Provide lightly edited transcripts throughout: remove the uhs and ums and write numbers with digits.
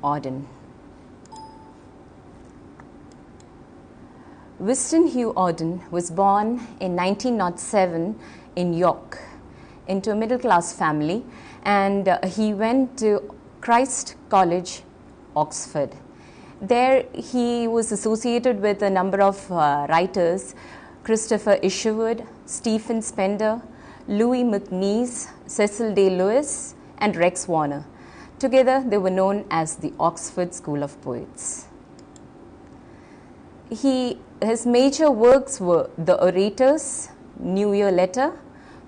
Auden. Wystan Hugh Auden was born in 1907 in York into a middle-class family, and he went to Christ College, Oxford. There he was associated with a number of writers: Christopher Isherwood, Stephen Spender, Louis MacNeice, Cecil Day Lewis, and Rex Warner. Together they were known as the Oxford School of Poets. His major works were The Orators, New Year Letter,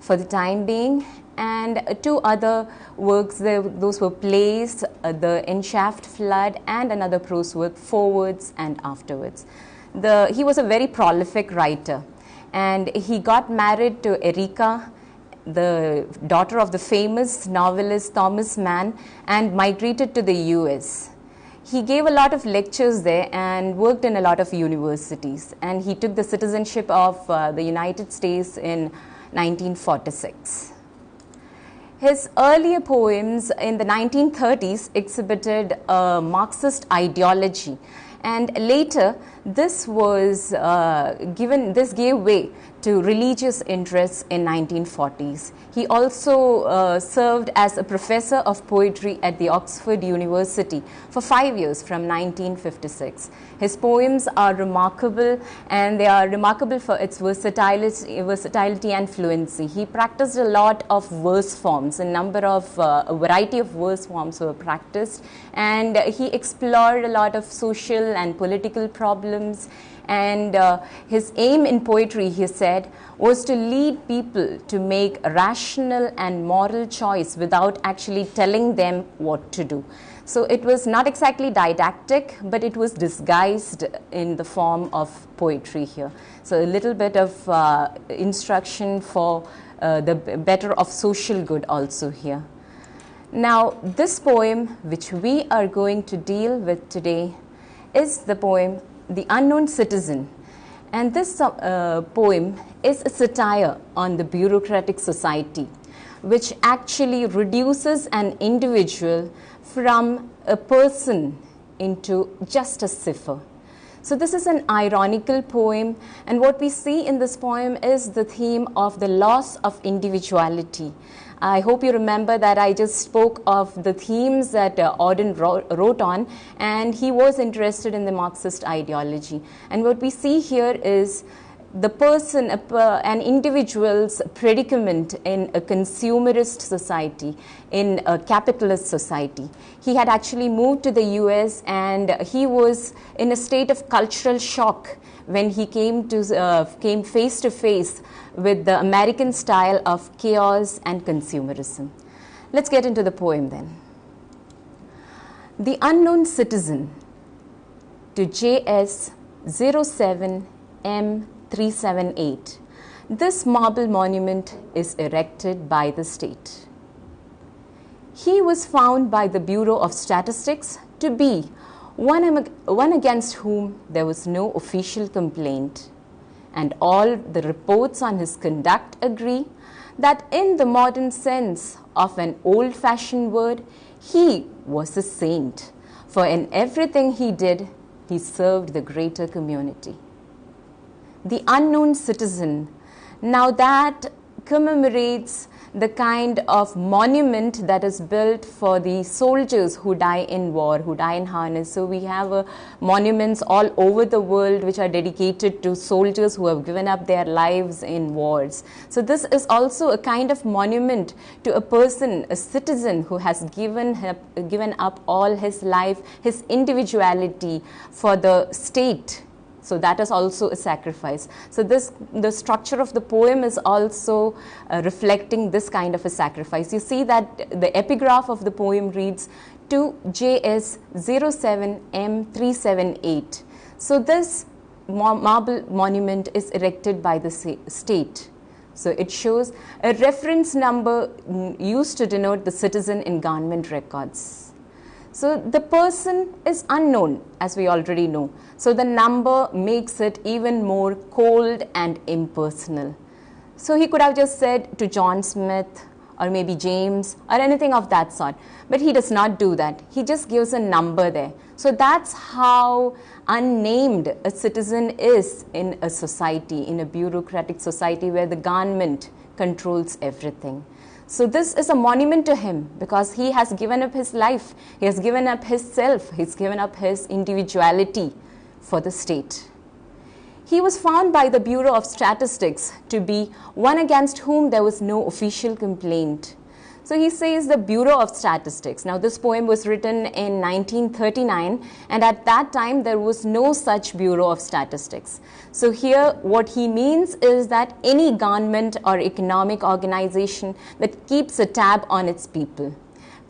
For the Time Being, and two other works. Those were plays, The Enshafted Flood, and another prose work, Forwards and Afterwards. He was a very prolific writer, and he got married to Erica, the daughter of the famous novelist Thomas Mann, and migrated to the US. He gave a lot of lectures there and worked in a lot of universities, and he took the citizenship of the United States in 1946. His earlier poems in the 1930s exhibited a Marxist ideology, and later this gave way to religious interests in 1940s. He also served as a professor of poetry at the Oxford University for 5 years from 1956. His poems are remarkable, and they are remarkable for its versatility and fluency. He practiced a lot of verse forms. A variety of verse forms were practiced, and he explored a lot of social and political problems. And his aim in poetry, he said, was to lead people to make a rational and moral choice without actually telling them what to do. So it was not exactly didactic, but it was disguised in the form of poetry here. So a little bit of instruction for the better of social good also here. Now, this poem which we are going to deal with today is the poem The Unknown Citizen, and this poem is a satire on the bureaucratic society, which actually reduces an individual from a person into just a cipher. So this is an ironical poem, and what we see in this poem is the theme of the loss of individuality. I hope you remember that I just spoke of the themes that Auden wrote on, and he was interested in the Marxist ideology. And what we see here is the person, an individual's predicament in a consumerist society, in a capitalist society. He had actually moved to the US, and he was in a state of cultural shock when he came face to face with the American style of chaos and consumerism. Let's get into the poem then. The Unknown Citizen, to JS 07M378. This marble monument is erected by the state. He was found by the Bureau of Statistics to be one against whom there was no official complaint, and all the reports on his conduct agree that in the modern sense of an old-fashioned word, he was a saint, for in everything he did, he served the greater community. The Unknown Citizen, now that commemorates the kind of monument that is built for the soldiers who die in war, who die in harness. So we have monuments all over the world which are dedicated to soldiers who have given up their lives in wars. So this is also a kind of monument to a person, a citizen who has given up all his life, his individuality for the state. So that is also a sacrifice. So the structure of the poem is also reflecting this kind of a sacrifice. You see that the epigraph of the poem reads to JS 07M378. So this marble monument is erected by the state. So it shows a reference number used to denote the citizen in government records. So the person is unknown, as we already know. So the number makes it even more cold and impersonal. So he could have just said to John Smith or maybe James or anything of that sort. But he does not do that. He just gives a number there. So that's how unnamed a citizen is in a society, in a bureaucratic society where the government controls everything. So this is a monument to him because he has given up his life, he has given up his self, he's given up his individuality for the state. He was found by the Bureau of Statistics to be one against whom there was no official complaint. So he says the Bureau of Statistics. Now this poem was written in 1939, and at that time there was no such Bureau of Statistics. So here what he means is that any government or economic organization that keeps a tab on its people.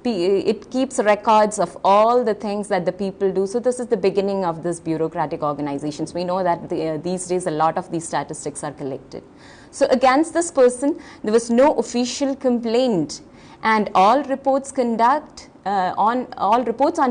It keeps records of all the things that the people do. So this is the beginning of this bureaucratic organizations. We know that these days a lot of these statistics are collected. So against this person, there was no official complaint, and all reports on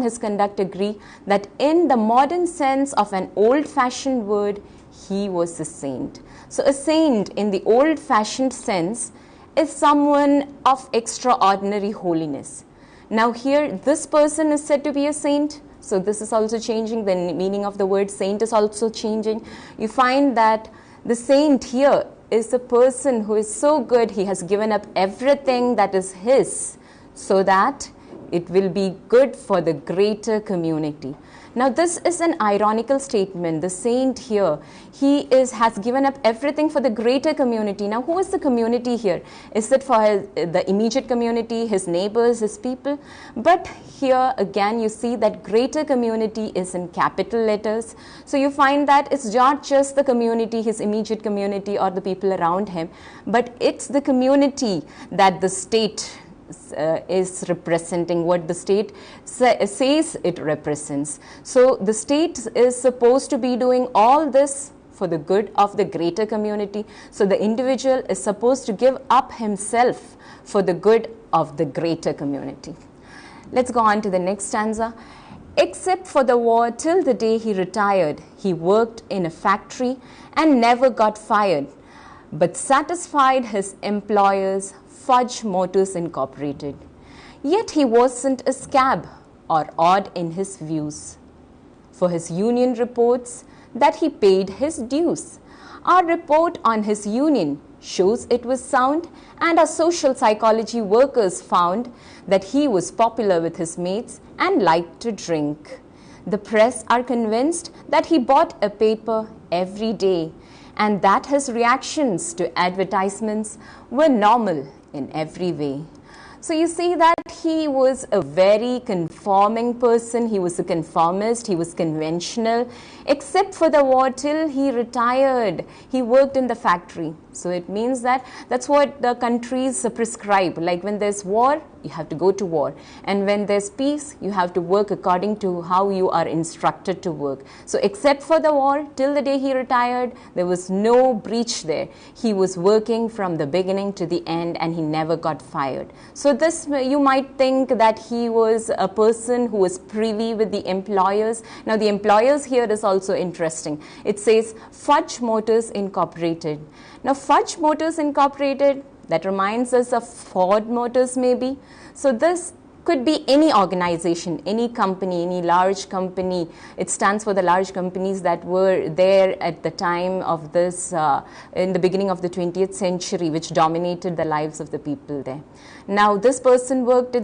his conduct agree that in the modern sense of an old-fashioned word, he was a saint. So a saint in the old-fashioned sense is someone of extraordinary holiness. Now here, this person is said to be a saint. So this is also changing. The meaning of the word saint is also changing. You find that the saint here is a person who is so good, he has given up everything that is his so that it will be good for the greater community. Now this is an ironical statement. The saint here, he has given up everything for the greater community. Now who is the community here? Is it for the immediate community, his neighbors, his people? But here again you see that greater community is in capital letters. So you find that it's not just the community, his immediate community or the people around him, but it's the community that the state is representing, what the state says it represents. So the state is supposed to be doing all this for the good of the greater community. So the individual is supposed to give up himself for the good of the greater community. Let's go on to the next stanza. Except for the war, till the day he retired, he worked in a factory and never got fired, but satisfied his employers, Fudge Motors Incorporated. Yet he wasn't a scab or odd in his views. For his union reports that he paid his dues. Our report on his union shows it was sound, and our social psychology workers found that he was popular with his mates and liked to drink. The press are convinced that he bought a paper every day, and that his reactions to advertisements were normal in every way. So you see that he was a very conforming person, he was a conformist, he was conventional. Except for the war, till he retired, he worked in the factory. So it means that that's what the countries prescribe. Like when there's war, you have to go to war. And when there's peace, you have to work according to how you are instructed to work. So except for the war, till the day he retired, there was no breach there. He was working from the beginning to the end, and he never got fired. So this, you might think that he was a person who was privy with the employers. Now the employers here is also interesting. It says Fudge Motors Incorporated. Now Fudge Motors Incorporated, that reminds us of Ford Motors maybe. So this could be any organization, any company, any large company. It stands for the large companies that were there at the time of this, in the beginning of the 20th century, which dominated the lives of the people there. Now this person worked at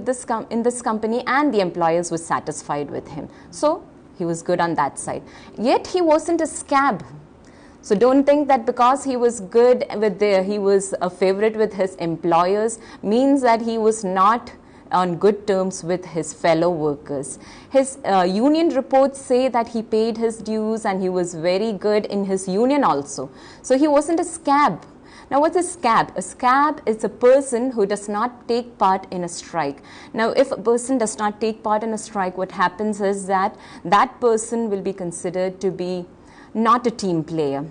in this company, and the employers were satisfied with him. So he was good on that side. Yet he wasn't a scab. So don't think that because he was good with he was a favorite with his employers means that he was not on good terms with his fellow workers. His union reports say that he paid his dues and he was very good in his union also. So he wasn't a scab. Now what's a scab? A scab is a person who does not take part in a strike. Now if a person does not take part in a strike, what happens is that that person will be considered to be not a team player.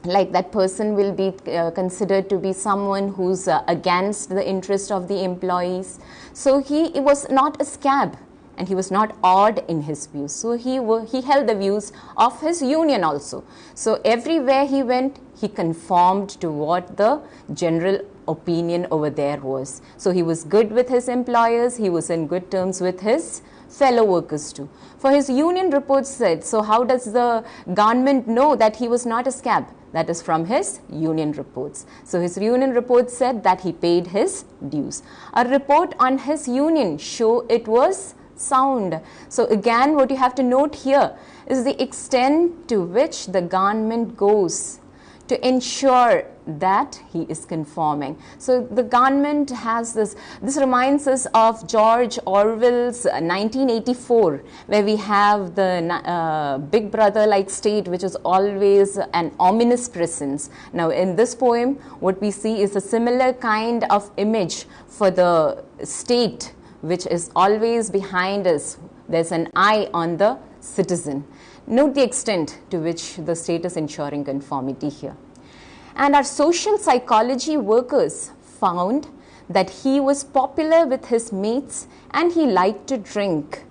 Like that person will be considered to be someone who's against the interest of the employees. So he was not a scab, and he was not odd in his views. So he held the views of his union also. So everywhere he went, he conformed to what the general opinion over there was. So he was good with his employers, he was in good terms with his fellow workers too. For his union reports said, so how does the government know that he was not a scab? That is from his union reports. So his union reports said that he paid his dues. A report on his union show it was sound. So again, what you have to note here is the extent to which the government goes to ensure that he is conforming. So the government has this reminds us of George Orwell's 1984, where we have the big brother like state, which is always an ominous presence. Now in this poem, what we see is a similar kind of image for the state, which is always behind us. There's an eye on the citizen. Note the extent to which the state is ensuring conformity here. And our social psychology workers found that he was popular with his mates and he liked to drink.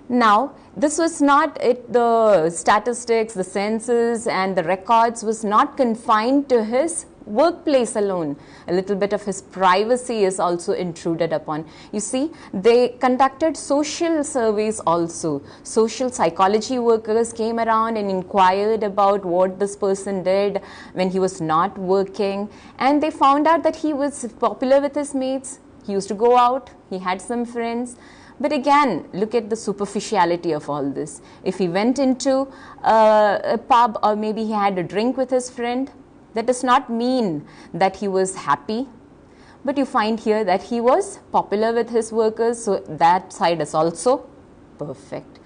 Now, this was not the statistics, the census and the records was not confined to his workplace alone. A little bit of his privacy is also intruded upon. You see, they conducted social surveys also. Social psychology workers came around and inquired about what this person did when he was not working, and they found out that he was popular with his mates. He used to go out, he had some friends. But again, look at the superficiality of all this. If he went into a pub or maybe he had a drink with his friend, that does not mean that he was happy, but you find here that he was popular with his workers, so that side is also perfect.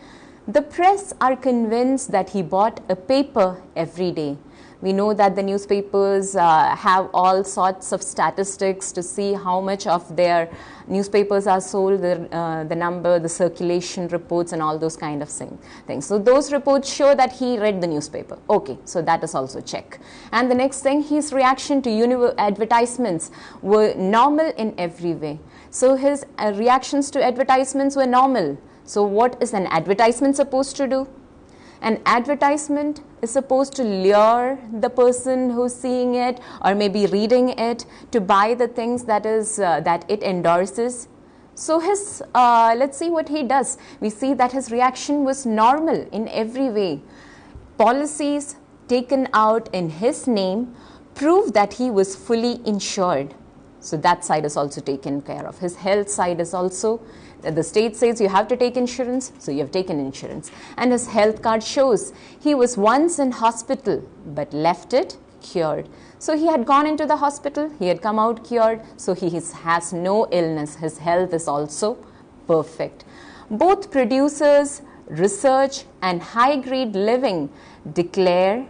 The press are convinced that he bought a paper every day. We know that the newspapers have all sorts of statistics to see how much of their newspapers are sold, the number, the circulation reports and all those kind of things. So those reports show that he read the newspaper. Okay, so that is also check. And the next thing, his reaction to advertisements were normal in every way. So his reactions to advertisements were normal. So what is an advertisement supposed to do? An advertisement is supposed to lure the person who's seeing it or maybe reading it to buy the things that it endorses. So his, let's see what he does. We see that his reaction was normal in every way. Policies taken out in his name prove that he was fully insured. So that side is also taken care of. His health side is also, the state says you have to take insurance, so you have taken insurance. And his health card shows he was once in hospital but left it cured. So he had gone into the hospital, he had come out cured, so he has no illness. His health is also perfect. Both producers, research and high-grade living declare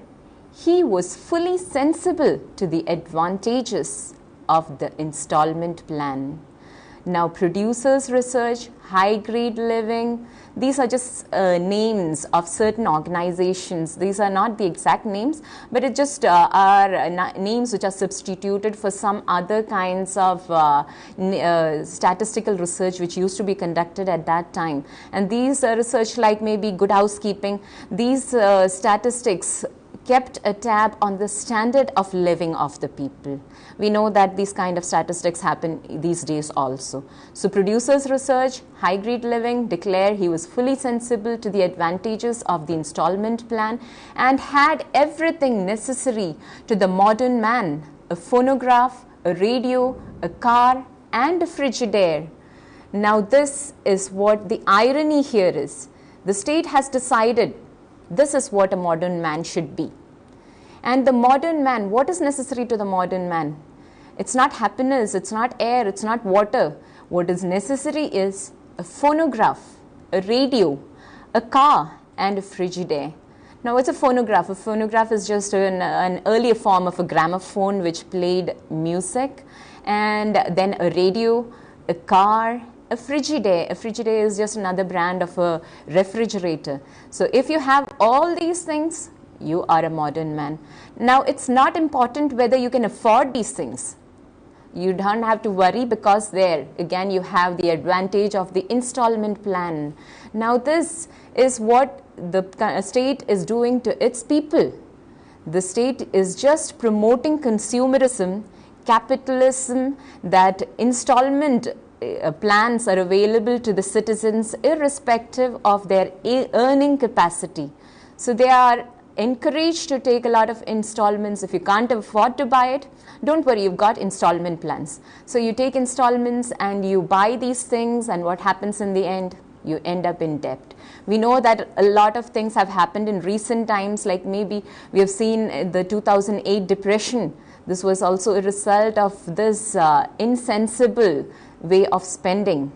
he was fully sensible to the advantages of the installment plan. Now, producers research, high-grade living, these are just names of certain organizations. These are not the exact names, but it just are names which are substituted for some other kinds of statistical research which used to be conducted at that time. And these research, like maybe Good Housekeeping, these statistics kept a tab on the standard of living of the people. We know that these kind of statistics happen these days also. So producers research, high-grade living declare he was fully sensible to the advantages of the installment plan and had everything necessary to the modern man: a phonograph, a radio, a car and a Frigidaire. Now this is what the irony here is. The state has decided this is what a modern man should be. And the modern man, what is necessary to the modern man? It's not happiness, it's not air, it's not water. What is necessary is a phonograph, a radio, a car and a Frigidaire. Now what's a phonograph? A phonograph is just an earlier form of a gramophone which played music, and then a radio, a car, a Frigidaire. A Frigidaire is just another brand of a refrigerator. So if you have all these things, you are a modern man. Now it's not important whether you can afford these things. You don't have to worry, because there again you have the advantage of the installment plan. Now this is what the state is doing to its people. The state is just promoting consumerism, capitalism, that installment plans are available to the citizens irrespective of their earning capacity. So they are encouraged to take a lot of installments. If you can't afford to buy it, don't worry, you've got installment plans. So you take installments and you buy these things, and what happens in the end? You end up in debt. We know that a lot of things have happened in recent times, like maybe we have seen the 2008 depression. This was also a result of this insensible way of spending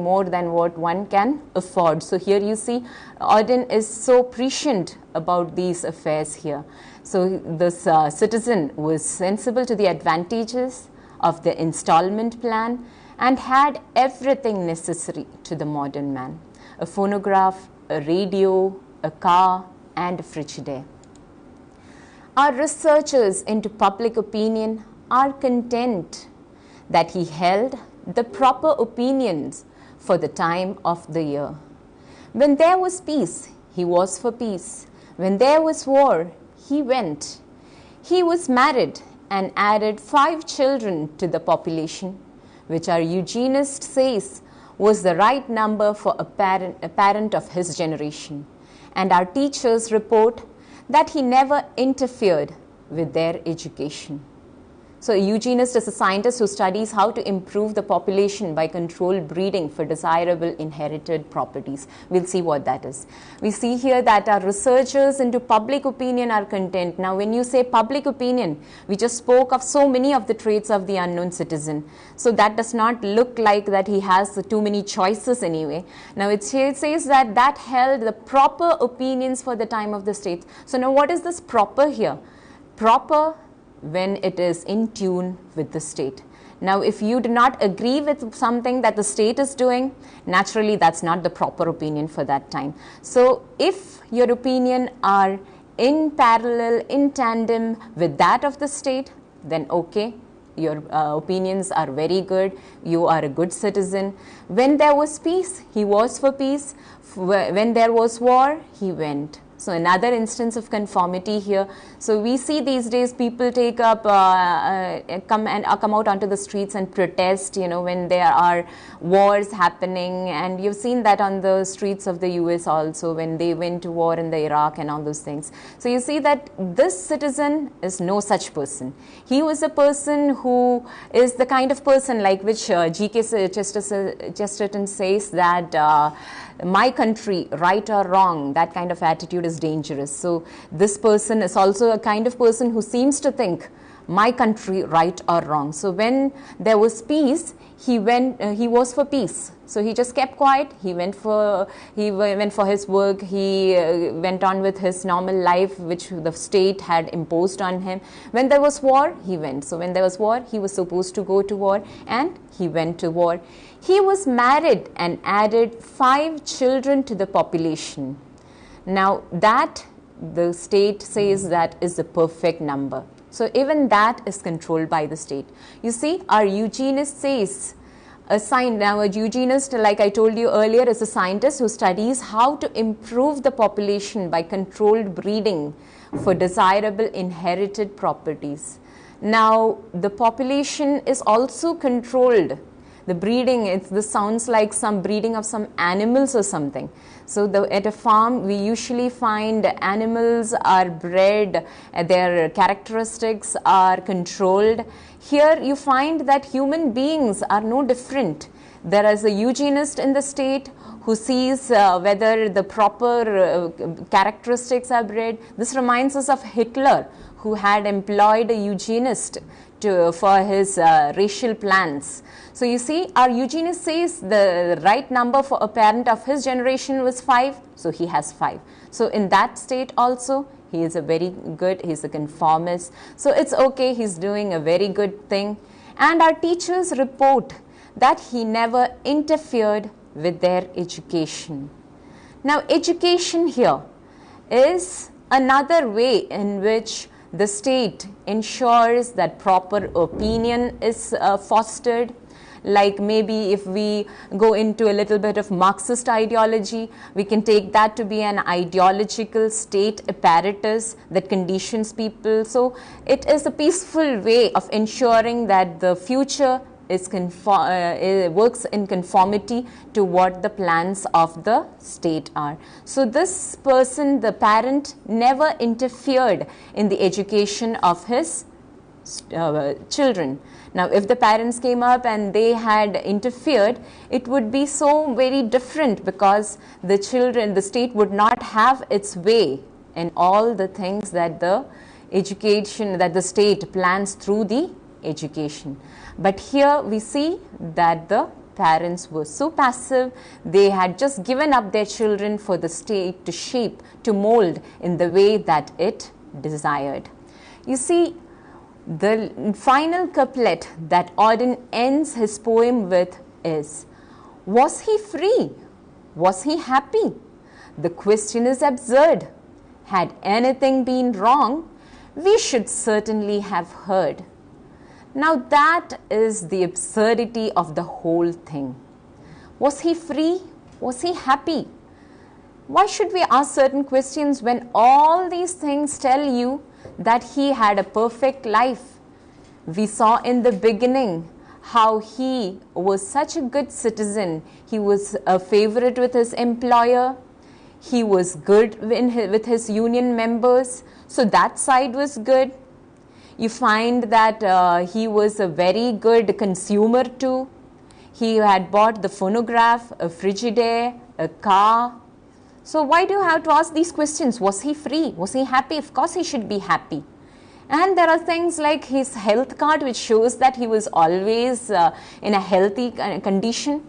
more than what one can afford. So here you see Auden is so prescient about these affairs here. So this citizen was sensible to the advantages of the installment plan and had everything necessary to the modern man: a phonograph, a radio, a car, and a Frigidaire. Our researchers into public opinion are content that he held the proper opinions for the time of the year. When there was peace, he was for peace. When there was war, he went. He was married and added 5 children to the population, which our eugenist says was the right number for a parent of his generation. And our teachers report that he never interfered with their education. So a eugenist is a scientist who studies how to improve the population by controlled breeding for desirable inherited properties. We'll see what that is. We see here that our researchers into public opinion are content. Now when you say public opinion, we just spoke of so many of the traits of the unknown citizen. So that does not look like that he has too many choices anyway. Now it says that held the proper opinions for the time of the state. So now what is this proper here? Proper when it is in tune with the state. Now if you do not agree with something that the state is doing, naturally that's not the proper opinion for that time. So if your opinion are in parallel, in tandem with that of the state, then okay, your opinions are very good, you are a good citizen. When there was peace, he was for peace. When there was war, he went. So another instance of conformity here. So we see these days people take up, come out onto the streets and protest, when there are wars happening. And you've seen that on the streets of the US also, when they went to war in the Iraq and all those things. So you see that this citizen is no such person. He was a person who is the kind of person like which G.K. Chesterton says that my country, right or wrong, that kind of attitude is dangerous. So this person is also a kind of person who seems to think my country, right or wrong. So when there was peace, he was for peace. So he just kept quiet. He went for his work. He went on with his normal life, which the state had imposed on him. When there was war, he went. So when there was war, he was supposed to go to war, and he went to war. He was married and added 5 children to the population. Now that the state says that is the perfect number. So even that is controlled by the state. You see, our eugenist says, now a eugenist, like I told you earlier, is a scientist who studies how to improve the population by controlled breeding for desirable inherited properties. Now the population is also controlled. The breeding, this sounds like some breeding of some animals or something. So at a farm, we usually find animals are bred, their characteristics are controlled. Here you find that human beings are no different. There is a eugenist in the state who sees whether the proper characteristics are bred. This reminds us of Hitler, who had employed a eugenist for his racial plans. So you see, our eugenist says the right number for a parent of his generation was 5, so he has 5. So in that state also, he is a very good, he's a conformist. So it's okay, he's doing a very good thing. And our teachers report that he never interfered with their education. Now, education here is another way in which the state ensures that proper opinion is fostered. Like maybe if we go into a little bit of Marxist ideology, we can take that to be an ideological state apparatus that conditions people. So it is a peaceful way of ensuring that the future is works in conformity to what the plans of the state are. So this person, the parent, never interfered in the education of his children. Now if the parents came up and they had interfered, it would be so very different, because the state would not have its way in all the things that the state plans through the education. But here we see that the parents were so passive. They had just given up their children for the state to shape, to mold in the way that it desired. You see, the final couplet that Auden ends his poem with is, was he free? Was he happy? The question is absurd. Had anything been wrong, we should certainly have heard. Now that is the absurdity of the whole thing. Was he free? Was he happy? Why should we ask certain questions when all these things tell you that he had a perfect life? We saw in the beginning how he was such a good citizen. He was a favorite with his employer. He was good with his union members. So that side was good. You find that he was a very good consumer too. He had bought the phonograph, a Frigidaire, a car. So why do you have to ask these questions? Was he free? Was he happy? Of course he should be happy. And there are things like his health card, which shows that he was always in a healthy condition.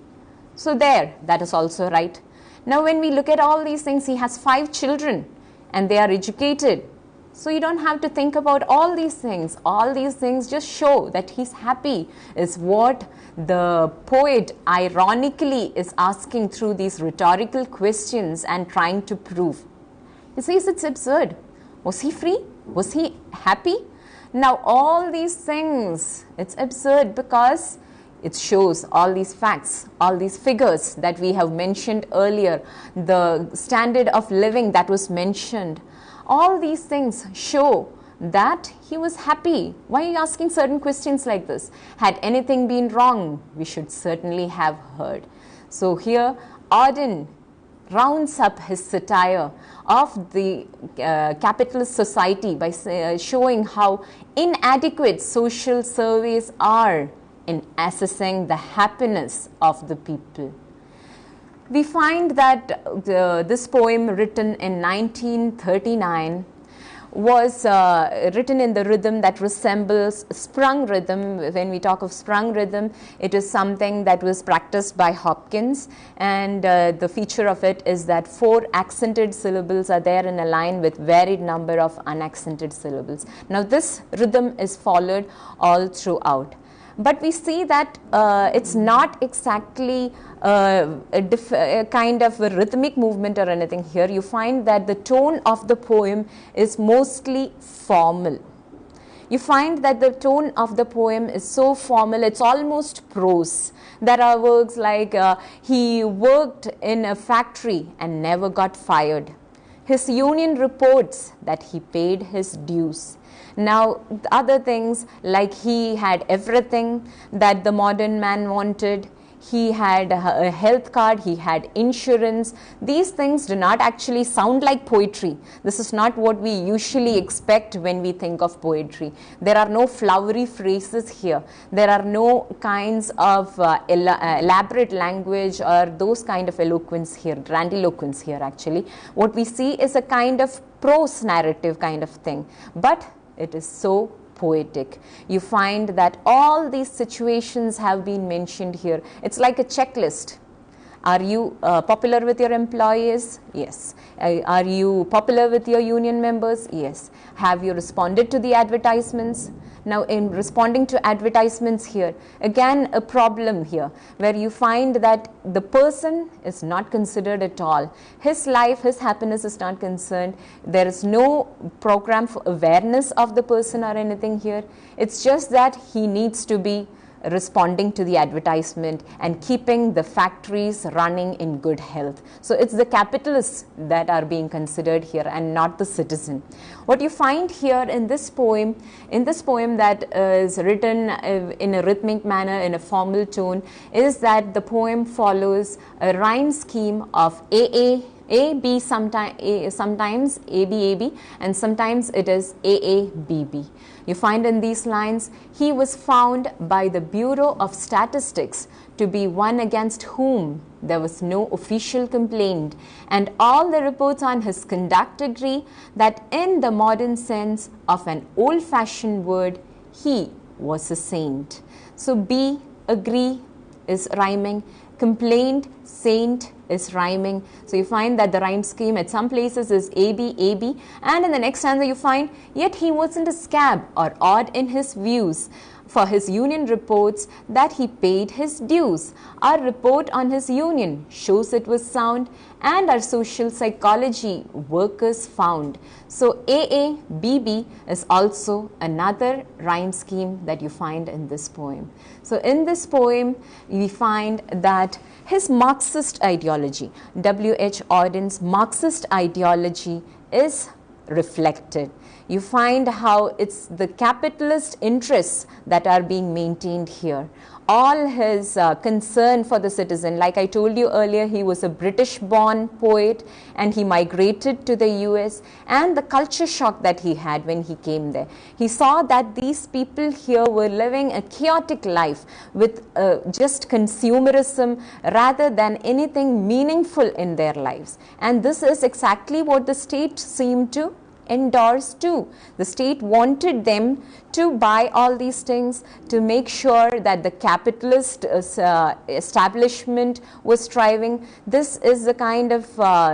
So that is also right. Now when we look at all these things, he has 5 children and they are educated. So you don't have to think about all these things. All these things just show that he's happy, is what the poet ironically is asking through these rhetorical questions and trying to prove. He says it's absurd. Was he free? Was he happy? Now all these things, it's absurd because it shows all these facts, all these figures that we have mentioned earlier, the standard of living that was mentioned. All these things show that he was happy. Why are you asking certain questions like this? Had anything been wrong, we should certainly have heard. So here Auden rounds up his satire of the capitalist society by showing how inadequate social surveys are in assessing the happiness of the people. We find that this poem, written in 1939, was written in the rhythm that resembles sprung rhythm. When we talk of sprung rhythm, it is something that was practiced by Hopkins, and the feature of it is that 4 accented syllables are there in a line with varied number of unaccented syllables. Now this rhythm is followed all throughout. But we see that it's not exactly a kind of a rhythmic movement or anything here. You find that the tone of the poem is mostly formal. You find that the tone of the poem is so formal, it's almost prose. There are words like, he worked in a factory and never got fired. His union reports that he paid his dues. Now, other things like he had everything that the modern man wanted. He had a health card, he had insurance. These things do not actually sound like poetry. This is not what we usually expect when we think of poetry. There are no flowery phrases here. There are no kinds of elaborate language or those kind of eloquence here, grandiloquence here actually. What we see is a kind of prose narrative kind of thing. But it is so poetic. You find that all these situations have been mentioned here. It's like a checklist. Are you popular with your employees? Yes. Are you popular with your union members? Yes. Have you responded to the advertisements? Now, in responding to advertisements here, again a problem here where you find that the person is not considered at all. His life, his happiness is not concerned. There is no program for awareness of the person or anything here. It's just that he needs to be responding to the advertisement and keeping the factories running in good health. So it's the capitalists that are being considered here and not the citizen. What you find here in this poem that is written in a rhythmic manner, in a formal tone, is that the poem follows a rhyme scheme of A, B, sometimes A, B, A, B, and sometimes it is A, B, B. You find in these lines, he was found by the Bureau of Statistics to be one against whom there was no official complaint, and all the reports on his conduct agree that in the modern sense of an old-fashioned word, he was a saint. So B, agree, is rhyming, complaint, saint is rhyming. So you find that the rhyme scheme at some places is AB, AB, and in the next stanza you find, yet he wasn't a scab or odd in his views. For his union reports that he paid his dues. Our report on his union shows it was sound, and our social psychology workers found. So AABB is also another rhyme scheme that you find in this poem. So in this poem, we find that his Marxist ideology, W.H. Auden's Marxist ideology, is reflected. You find how it's the capitalist interests that are being maintained here. All his concern for the citizen, like I told you earlier, he was a British-born poet and he migrated to the US, and the culture shock that he had when he came there. He saw that these people here were living a chaotic life with just consumerism rather than anything meaningful in their lives. And this is exactly what the state seemed to endorse too. The state wanted them to buy all these things to make sure that the capitalist establishment was thriving. This is the kind of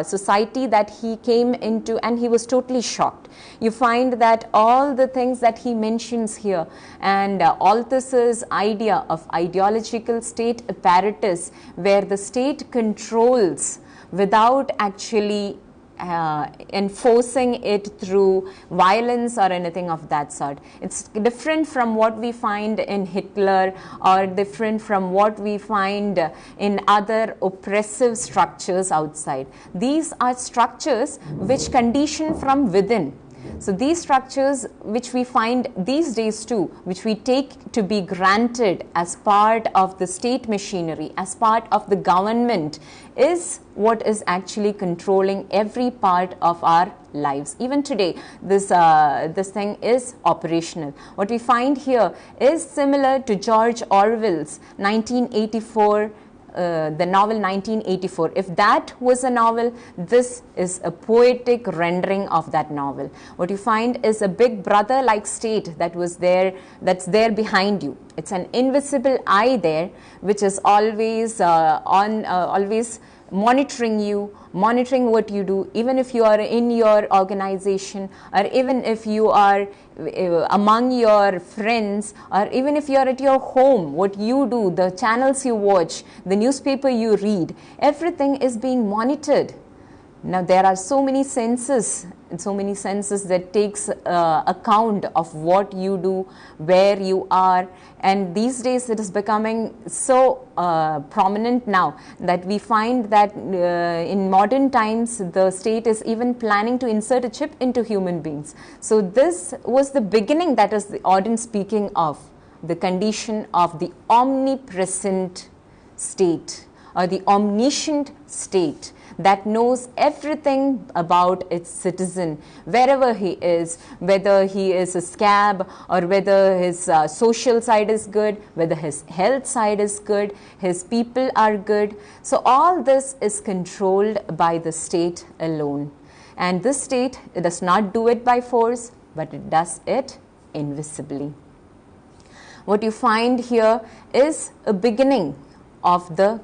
society that he came into, and he was totally shocked. You find that all the things that he mentions here, and Althusser's idea of ideological state apparatus where the state controls without actually enforcing it through violence or anything of that sort. It's different from what we find in Hitler, or different from what we find in other oppressive structures outside. These are structures which condition from within. So these structures which we find these days too, which we take to be granted as part of the state machinery, as part of the government, is what is actually controlling every part of our lives. Even today, this thing is operational. What we find here is similar to George Orwell's 1984, the novel 1984. If that was a novel, this is a poetic rendering of that novel. What you find is a big brother like state that was there, that's there behind you. It's an invisible eye there, which is always always monitoring you, monitoring what you do, even if you are in your organization, or even if you are among your friends, or even if you are at your home, what you do, the channels you watch, the newspaper you read, everything is being monitored. Now there are so many senses that takes account of what you do, where you are, and these days it is becoming so prominent now that we find that in modern times the state is even planning to insert a chip into human beings. So this was the beginning, that is the Auden speaking of the condition of the omnipresent state, or the omniscient state, that knows everything about its citizen, wherever he is, whether he is a scab, or whether his social side is good, whether his health side is good, his people are good. So all this is controlled by the state alone. And this state, it does not do it by force, but it does it invisibly. What you find here is a beginning of the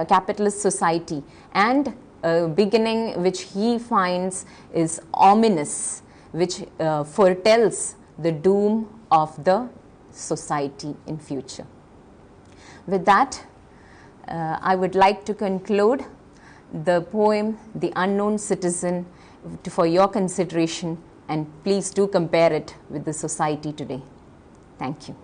capitalist society, and a beginning which he finds is ominous, which foretells the doom of the society in future. With that, I would like to conclude the poem The Unknown Citizen for your consideration, and please do compare it with the society today. Thank you.